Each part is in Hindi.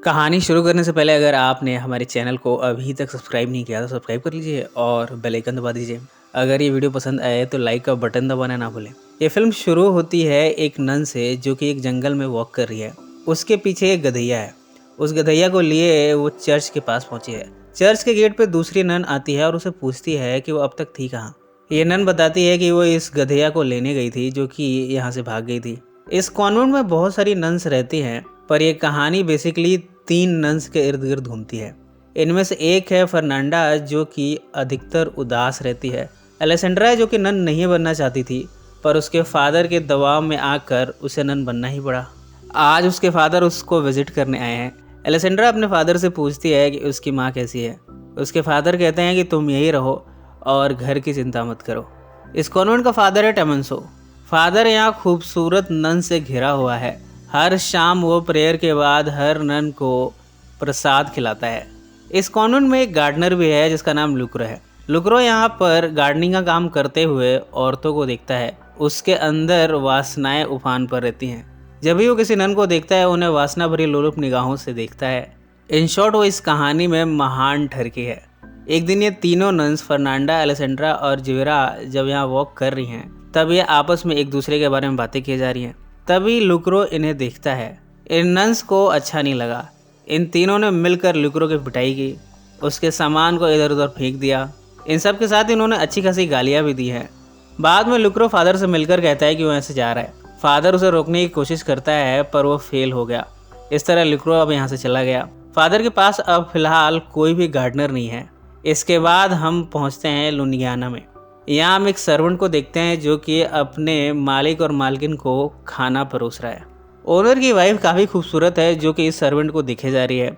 कहानी शुरू करने से पहले अगर आपने हमारे चैनल को अभी तक सब्सक्राइब नहीं किया तो सब्सक्राइब कर लीजिए और बेल आइकन दबा दीजिए। अगर ये वीडियो पसंद आए तो लाइक का बटन दबाना ना भूलें। ये फिल्म शुरू होती है एक नन से जो कि एक जंगल में वॉक कर रही है। उसके पीछे एक गधैया है। उस गधैया को लिए वो चर्च के पास पहुंची है। चर्च के गेट पे दूसरी नन आती है और उसे पूछती है कि वो अब तक थी कहाँ। ये नन बताती है कि वो इस गधैया को लेने गई थी जो कि यहाँ से भाग गई थी। इस कॉन्वेंट में बहुत सारी नन्स रहती हैं, पर यह कहानी बेसिकली 3 नन्स के इर्द गिर्द घूमती है। इनमें से एक है फर्नांडा जो कि अधिकतर उदास रहती है। एलेसेंड्रा जो कि नन नहीं बनना चाहती थी, पर उसके फादर के दबाव में आकर उसे नन बनना ही पड़ा। आज उसके फादर उसको विजिट करने आए हैं। एलेसेंड्रा अपने फादर से पूछती है कि उसकी माँ कैसी है। उसके फादर कहते हैं कि तुम यही रहो और घर की चिंता मत करो। इस कॉन्वेंट का फादर है टेमेंसो। फादर यहाँ खूबसूरत नन से घिरा हुआ है। हर शाम वो प्रेयर के बाद हर नन को प्रसाद खिलाता है। इस कॉन्वेंट में एक गार्डनर भी है जिसका नाम लुक्रो है। लुक्रो यहाँ पर गार्डनिंग का काम करते हुए औरतों को देखता है। उसके अंदर वासनाएं उफान पर रहती हैं। जब भी वो किसी नन को देखता है उन्हें वासना भरी लोलुप निगाहों से देखता है। इन शॉर्ट वो इस कहानी में महान ठरकी है। एक दिन ये तीनों नन्स फर्नांडा, एलेसेंड्रा और जिवेरा जब यहाँ वॉक कर रही हैं, तब ये आपस में एक दूसरे के बारे में बातें किए जा रही हैं। तभी लुक्रो इन्हें देखता है। इन नन्स को अच्छा नहीं लगा। इन तीनों ने मिलकर लुक्रो की पिटाई की, उसके सामान को इधर उधर फेंक दिया। इन सब के साथ इन्होंने अच्छी खासी गालियाँ भी दी हैं। बाद में लुक्रो फादर से मिलकर कहता है कि वो ऐसे जा रहा है। फादर उसे रोकने की कोशिश करता है पर वो फेल हो गया। इस तरह लुक्रो अब यहाँ से चला गया। फादर के पास अब फिलहाल कोई भी गार्डनर नहीं है। इसके बाद हम पहुँचते हैं लुनियाना में। यहाँ हम एक सर्वेंट को देखते हैं जो कि अपने मालिक और मालकिन को खाना परोस रहा है। ओनर की वाइफ काफ़ी खूबसूरत है जो कि इस सर्वेंट को देखे जा रही है।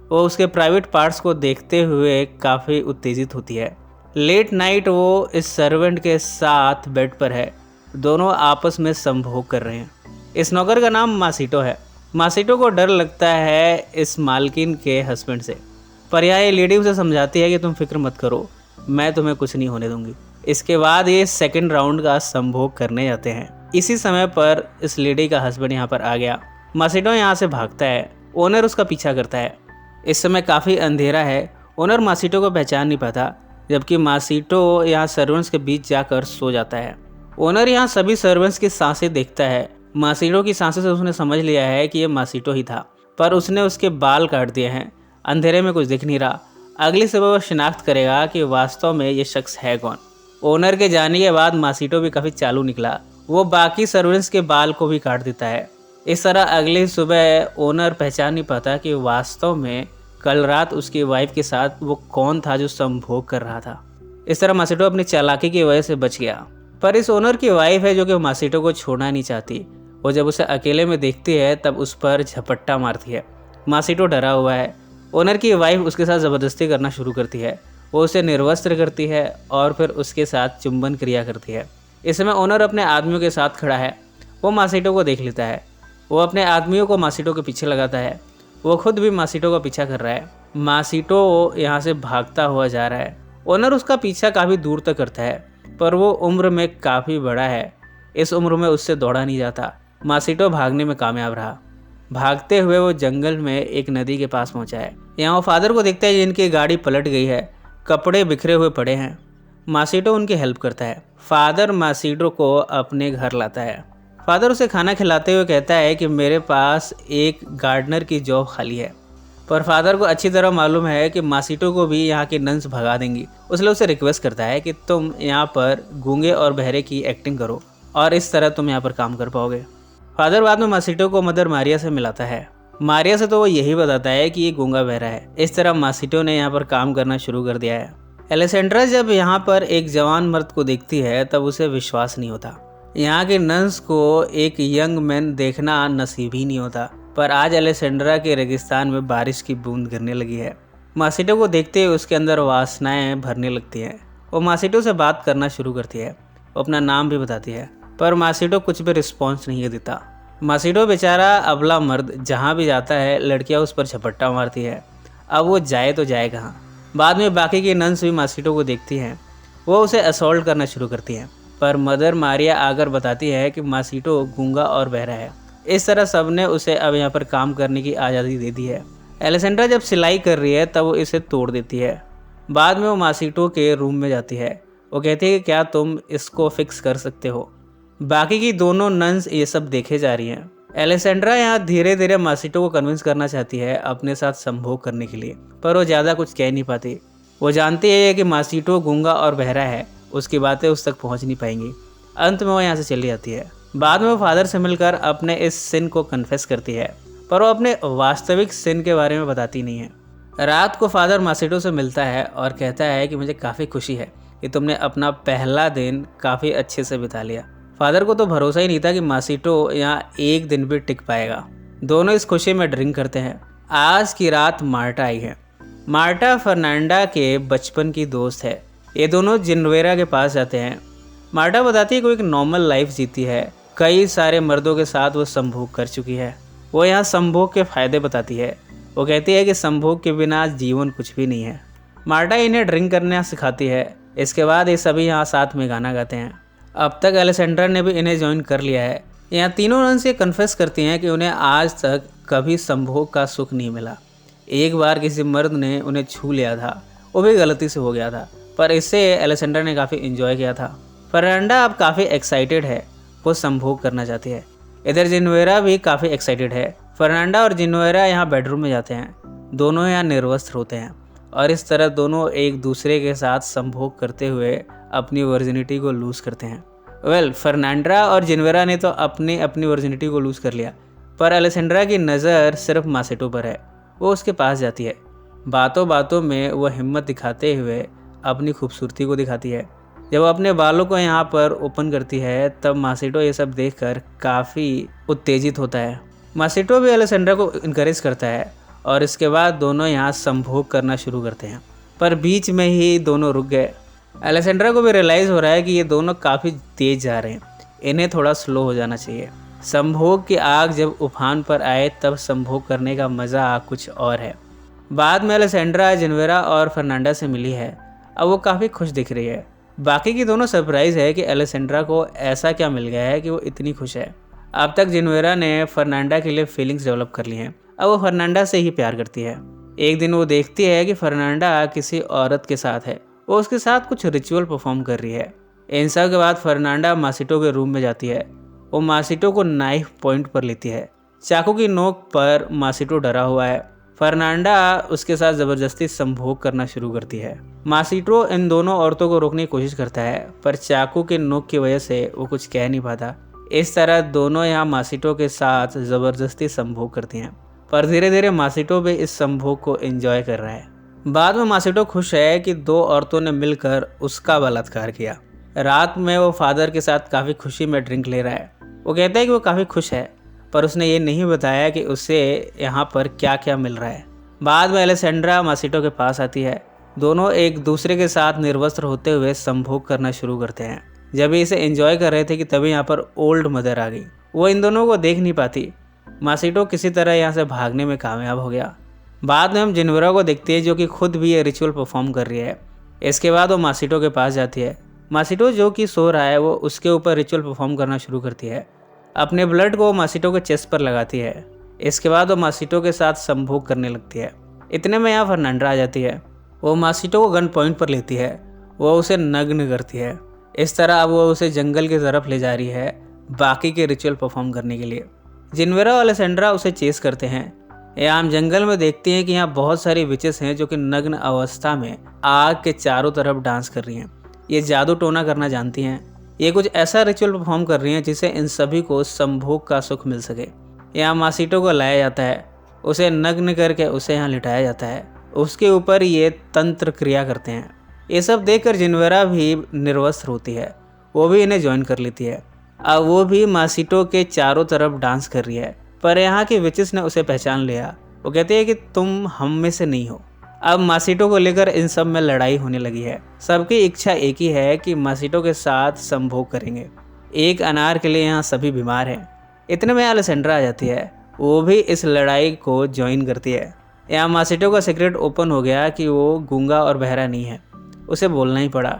वो उसके प्राइवेट पार्ट्स को देखते हुए काफ़ी उत्तेजित होती है। लेट नाइट वो इस सर्वेंट के साथ बेड पर है। दोनों आपस में संभोग कर रहे हैं। इस नौकर का नाम मासिटो है। मासिटो को डर लगता है इस मालकिन के हस्बैंड से, पर यह ये लेडी उसे समझाती है कि तुम फिक्र मत करो, मैं तुम्हें कुछ नहीं होने दूंगी। इसके बाद ये सेकंड राउंड का संभोग करने जाते हैं। इसी समय पर इस लेडी का हस्बैंड यहाँ पर आ गया। मासिटो यहाँ से भागता है। ओनर उसका पीछा करता है। इस समय काफ़ी अंधेरा है। ओनर मासिटो को पहचान नहीं पाता, जबकि मासिटो यहाँ सर्वेंट्स के बीच जाकर सो जाता है। ओनर यहाँ सभी सर्वेंट्स की सांसें देखता है। मासिटो की सांसों से उसने समझ लिया है कि ये मासिटो ही था, पर उसने उसके बाल काट दिए हैं। अंधेरे में कुछ दिख नहीं रहा। अगली सुबह वह शिनाख्त करेगा कि वास्तव में ये शख्स है कौन। ओनर के जाने के बाद मासिटो भी काफ़ी चालू निकला। वो बाकी सर्वेंट्स के बाल को भी काट देता है। इस तरह अगली सुबह ओनर पहचान नहीं पाता कि वास्तव में कल रात उसकी वाइफ के साथ वो कौन था जो संभोग कर रहा था। इस तरह मासिटो अपनी चालाकी की वजह से बच गया। पर इस ओनर की वाइफ है जो कि मासिटो को छोड़ना नहीं चाहती। वो जब उसे अकेले में देखती है तब उस पर झपट्टा मारती है। मासिटो डरा हुआ है। ओनर की वाइफ उसके साथ ज़बरदस्ती करना शुरू करती है। वो उसे निर्वस्त्र करती है और फिर उसके साथ चुंबन क्रिया करती है। इस समय ओनर अपने आदमियों के साथ खड़ा है। वो मासिटो को देख लेता है। वो अपने आदमियों को मासिटो के पीछे लगाता है। वो खुद भी मासिटो का पीछा कर रहा है। मासिटो यहाँ से भागता हुआ जा रहा है। ओनर उसका पीछा काफ़ी दूर तक करता है, पर वो उम्र में काफ़ी बड़ा है। इस उम्र में उससे दौड़ा नहीं जाता। मासिटो भागने में कामयाब रहा। भागते हुए वो जंगल में एक नदी के पास पहुँचा है। यहाँ वो फादर को देखता है जिनकी गाड़ी पलट गई है, कपड़े बिखरे हुए पड़े हैं। मासिटो उनकी हेल्प करता है। फादर मासिटो को अपने घर लाता है। फादर उसे खाना खिलाते हुए कहता है कि मेरे पास एक गार्डनर की जॉब खाली है, पर फादर को अच्छी तरह मालूम है कि मासिटो को भी यहाँ की नन्स भगा देंगी। इसलिए उसे रिक्वेस्ट करता है कि तुम यहाँ पर गूंगे और बहरे की एक्टिंग करो और इस तरह तुम यहाँ पर काम कर पाओगे। फादर बाद में मासिटो को मदर मारिया से मिलाता है। मारिया से तो वो यही बताता है कि ये गूंगा बहरा है। इस तरह मासिटो ने यहाँ पर काम करना शुरू कर दिया है। एलेसेंड्रा जब यहाँ पर एक जवान मर्द को देखती है तब उसे विश्वास नहीं होता। यहाँ के नन्स को एक यंग मैन देखना नसीब ही नहीं होता, पर आज एलेसेंड्रा के रेगिस्तान में बारिश की बूंद गिरने लगी है। मासिटो को देखते हुए उसके अंदर वासनाएं भरने लगती हैं। वो मासिटो से बात करना शुरू करती है। वो अपना नाम भी बताती है, पर मासिटो कुछ भी रिस्पॉन्स नहीं देता। मासिटो बेचारा अबला मर्द, जहाँ भी जाता है लड़कियाँ उस पर झपट्टा मारती है। अब वो जाए तो जाए कहाँ। बाद में बाकी की नन्स भी मासिटो को देखती हैं। वो उसे असॉल्ट करना शुरू करती हैं, पर मदर मारिया आकर बताती है कि मासिटो गूंगा और बहरा है। इस तरह सबने उसे अब यहाँ पर काम करने की आज़ादी दे दी है। एलेसेंड्रा जब सिलाई कर रही है तब वो इसे तोड़ देती है। बाद में वो मासिटो के रूम में जाती है। वो कहती है कि क्या तुम इसको फिक्स कर सकते हो। बाकी की दोनों नन्स ये सब देखे जा रही हैं। एलेसेंड्रा यहाँ धीरे धीरे मासिटो को कन्विंस करना चाहती है अपने साथ संभोग करने के लिए, पर वो ज़्यादा कुछ कह नहीं पाती। वो जानती है कि मासिटो गूंगा और बहरा है, उसकी बातें उस तक पहुँच नहीं पाएंगी। अंत में वो यहाँ से चली जाती है। बाद में वो फादर से मिलकर अपने इस सिन को कन्फेस करती है, पर वो अपने वास्तविक सिन के बारे में बताती नहीं है। रात को फादर मासिटो से मिलता है और कहता है कि मुझे काफ़ी खुशी है कि तुमने अपना पहला दिन काफ़ी अच्छे से बिता लिया। फादर को तो भरोसा ही नहीं था कि मासिटो यहाँ एक दिन भी टिक पाएगा। दोनों इस खुशी में ड्रिंक करते हैं। आज की रात मार्टा आई है। मार्टा फर्नांडा के बचपन की दोस्त है। ये दोनों जिनवेरा के पास जाते हैं। मार्टा बताती है कि वो एक नॉर्मल लाइफ जीती है, कई सारे मर्दों के साथ वो संभोग कर चुकी है। वो यहाँ संभोग के फायदे बताती है। वो कहती है कि संभोग के बिना जीवन कुछ भी नहीं है। मार्टा इन्हें ड्रिंक करना सिखाती है। इसके बाद ये सभी यहाँ साथ में गाना गाते हैं। अब तक एलेसेंड्रा ने भी इन्हें ज्वाइन कर लिया है। यहाँ तीनों नन्स ये कन्फेस करती हैं कि उन्हें आज तक कभी संभोग का सुख नहीं मिला। एक बार किसी मर्द ने उन्हें छू लिया था, वो भी गलती से हो गया था, पर इससे एलेसेंड्रा ने काफ़ी इन्जॉय किया था। फर्नांडा अब काफ़ी एक्साइटेड है, वो संभोग करना चाहती है। इधर जिनवेरा भी काफ़ी एक्साइटेड है। फर्नांडा और जिनवेरा यहाँ बेडरूम में जाते हैं। दोनों यहाँ निर्वस्त्र होते हैं और इस तरह दोनों एक दूसरे के साथ संभोग करते हुए अपनी वर्जिनिटी को लूज़ करते हैं। फर्नांडा और जिनवेरा ने तो अपनी अपनी वर्जिनिटी को लूज़ कर लिया, पर एलेसेंड्रा की नज़र सिर्फ मासिटो पर है। वो उसके पास जाती है। बातों बातों में वो हिम्मत दिखाते हुए अपनी खूबसूरती को दिखाती है। जब वो अपने बालों को यहाँ पर ओपन करती है तब मासिटो ये सब देखकर काफ़ी उत्तेजित होता है। मासिटो भी एलेसेंड्रा को इनकरेज करता है और इसके बाद दोनों यहाँ संभोग करना शुरू करते हैं, पर बीच में ही दोनों रुक गए। एलेसेंड्रा को भी रियलाइज़ हो रहा है कि ये दोनों काफ़ी तेज जा रहे हैं, इन्हें थोड़ा स्लो हो जाना चाहिए। संभोग की आग जब उफान पर आए तब संभोग करने का मज़ा कुछ और है। बाद में एलेसेंड्रा जिनवेरा और फर्नांडा से मिली है। अब वो काफ़ी खुश दिख रही है। बाकी की दोनों सरप्राइज़ है कि एलेसेंड्रा को ऐसा क्या मिल गया है कि वो इतनी खुश है। अब तक जिनवेरा ने फर्नांडा के लिए फीलिंग्स डेवलप कर ली हैं। अब वो फर्नांडा से ही प्यार करती है। एक दिन वो देखती है कि फर्नांडा किसी औरत के साथ है। वो उसके साथ कुछ रिचुअल परफॉर्म कर रही है। इन सब के बाद फर्नांडा मासिटो के रूम में जाती है। वो मासिटो को नाइफ पॉइंट पर लेती है। चाकू की नोक पर मासिटो डरा हुआ है। फर्नांडा उसके साथ ज़बरदस्ती संभोग करना शुरू करती है। मासिटो इन दोनों औरतों को रोकने की कोशिश करता है, पर चाकू के नोक की वजह से वो कुछ कह नहीं पाता। इस तरह दोनों यहाँ मासिटो के साथ ज़बरदस्ती संभोग करती हैं, पर धीरे धीरे मासिटो भी इस संभोग को एंजॉय कर रहा है। बाद में मासिटो खुश है कि दो औरतों ने मिलकर उसका बलात्कार किया। रात में वो फादर के साथ काफ़ी खुशी में ड्रिंक ले रहा है। वो कहता है कि वो काफ़ी खुश है, पर उसने ये नहीं बताया कि उसे यहाँ पर क्या क्या मिल रहा है। बाद में एलेसेंड्रा मासिटो के पास आती है। दोनों एक दूसरे के साथ निर्वस्त्र होते हुए संभोग करना शुरू करते हैं। जब ये इसे एंजॉय कर रहे थे कि तभी यहाँ पर ओल्ड मदर आ गई। वो इन दोनों को देख नहीं पाती। मासिटो किसी तरह यहाँ से भागने में कामयाब हो गया। बाद में हम जिनवेरा को देखते हैं जो कि खुद भी ये रिचुअल परफॉर्म कर रही है। इसके बाद वो मासिटो के पास जाती है। मासिटो जो कि सो रहा है वो उसके ऊपर रिचुअल परफॉर्म करना शुरू करती है। अपने ब्लड को मासिटो के चेस्ट पर लगाती है। इसके बाद वो मासिटो के साथ संभोग करने लगती है। इतने में यहाँ फर्नांडा आ जाती है। वो मासिटो को गन पॉइंट पर लेती है। वो उसे नग्न करती है। इस तरह अब वो उसे जंगल की तरफ ले जा रही है बाकी के रिचुअल परफॉर्म करने के लिए। जिनवेरा और एलेसेंड्रा उसे चेस करते हैं। यहाँ हम जंगल में देखते हैं कि यहाँ बहुत सारी विचेस हैं जो कि नग्न अवस्था में आग के चारों तरफ डांस कर रही हैं। ये जादू टोना करना जानती हैं। ये कुछ ऐसा रिचुअल परफॉर्म कर रही हैं जिससे इन सभी को संभोग का सुख मिल सके। यहाँ मासिटो को लाया जाता है। उसे नग्न करके उसे यहाँ लिटाया जाता है। उसके ऊपर ये तंत्र क्रिया करते हैं। ये सब देखकर जिनवेरा भी निर्वस्त्र होती है। वो भी इन्हें ज्वाइन कर लेती है। अब वो भी मासिटो के चारों तरफ डांस कर रही है, पर यहाँ की विचेस ने उसे पहचान लिया। वो कहते हैं कि तुम हम में से नहीं हो। अब मासिटो को लेकर इन सब में लड़ाई होने लगी है। सबकी इच्छा एक ही है कि मासिटो के साथ संभोग करेंगे। एक अनार के लिए यहाँ सभी बीमार हैं। इतने में एलेसेंड्रा आ जाती है। वो भी इस लड़ाई को ज्वाइन करती है। यहाँ मासिटो का सीक्रेट ओपन हो गया कि वो गूंगा और बहरा नहीं है। उसे बोलना ही पड़ा।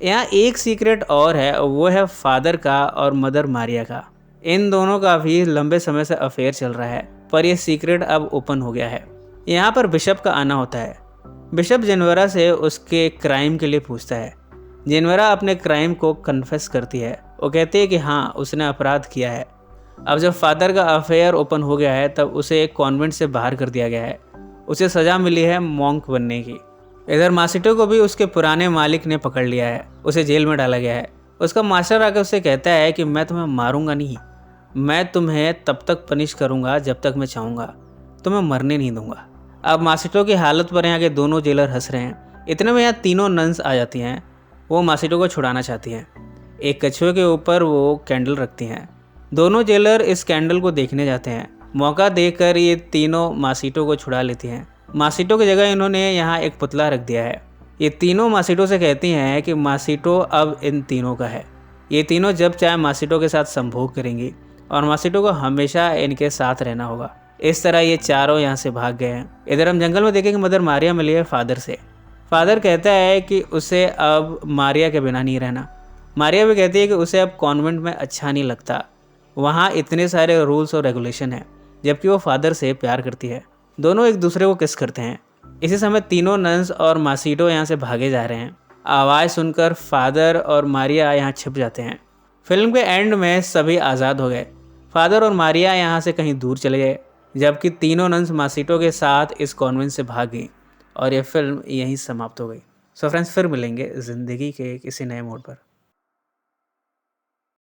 यहाँ एक सीक्रेट और है, वो है फादर का और मदर मारिया का। इन दोनों का भी लंबे समय से अफेयर चल रहा है, पर यह सीक्रेट अब ओपन हो गया है। यहाँ पर बिशप का आना होता है। बिशप जेनवरा से उसके क्राइम के लिए पूछता है। जेनवरा अपने क्राइम को कन्फेस करती है। वो कहती है कि हाँ, उसने अपराध किया है। अब जब फादर का अफेयर ओपन हो गया है तब उसे एक कॉन्वेंट से बाहर कर दिया गया है। उसे सज़ा मिली है मॉन्क बनने की। इधर मासिटो को भी उसके पुराने मालिक ने पकड़ लिया है। उसे जेल में डाला गया है। उसका मास्टर आकर उसे कहता है कि मैं तुम्हें मारूंगा नहीं, मैं तुम्हें तब तक पनिश करूंगा जब तक मैं चाहूँगा, तुम्हें मरने नहीं दूंगा। अब मासिटो की हालत पर यहाँ के दोनों जेलर हंस रहे हैं। इतने में यहाँ तीनों नन्स आ जाती हैं। वो मासिटो को छुड़ाना चाहती हैं। एक कछुए के ऊपर वो कैंडल रखती हैं। दोनों जेलर इस कैंडल को देखने जाते हैं। मौका देकर ये तीनों मासिटो को छुड़ा लेती हैं। मासिटो की जगह इन्होंने यहाँ एक पुतला रख दिया है। ये तीनों मासिटो से कहती हैं कि मासिटो अब इन तीनों का है। ये तीनों जब चाहे मासिटो के साथ संभोग करेंगी और मासिटो को हमेशा इनके साथ रहना होगा। इस तरह ये चारों यहाँ से भाग गए हैं। इधर हम जंगल में देखें कि मदर मारिया मिली है फादर से। फादर कहता है कि उसे अब मारिया के बिना नहीं रहना। मारिया भी कहती है कि उसे अब कॉन्वेंट में अच्छा नहीं लगता, वहाँ इतने सारे रूल्स और रेगुलेशन हैं, जबकि वो फादर से प्यार करती है। दोनों एक दूसरे को किस करते हैं। इसी समय तीनों नन्स और मासिटो यहाँ से भागे जा रहे हैं। आवाज़ सुनकर फादर और मारिया यहाँ छिप जाते हैं। फिल्म के एंड में सभी आज़ाद हो गए। फादर और मारिया यहाँ से कहीं दूर चले गए, जबकि तीनों नन्स मासिटो के साथ इस कॉन्वेंट से भाग गई और ये फिल्म यहीं समाप्त हो गई। सो फ्रेंड्स, फिर मिलेंगे ज़िंदगी के किसी नए मोड़ पर।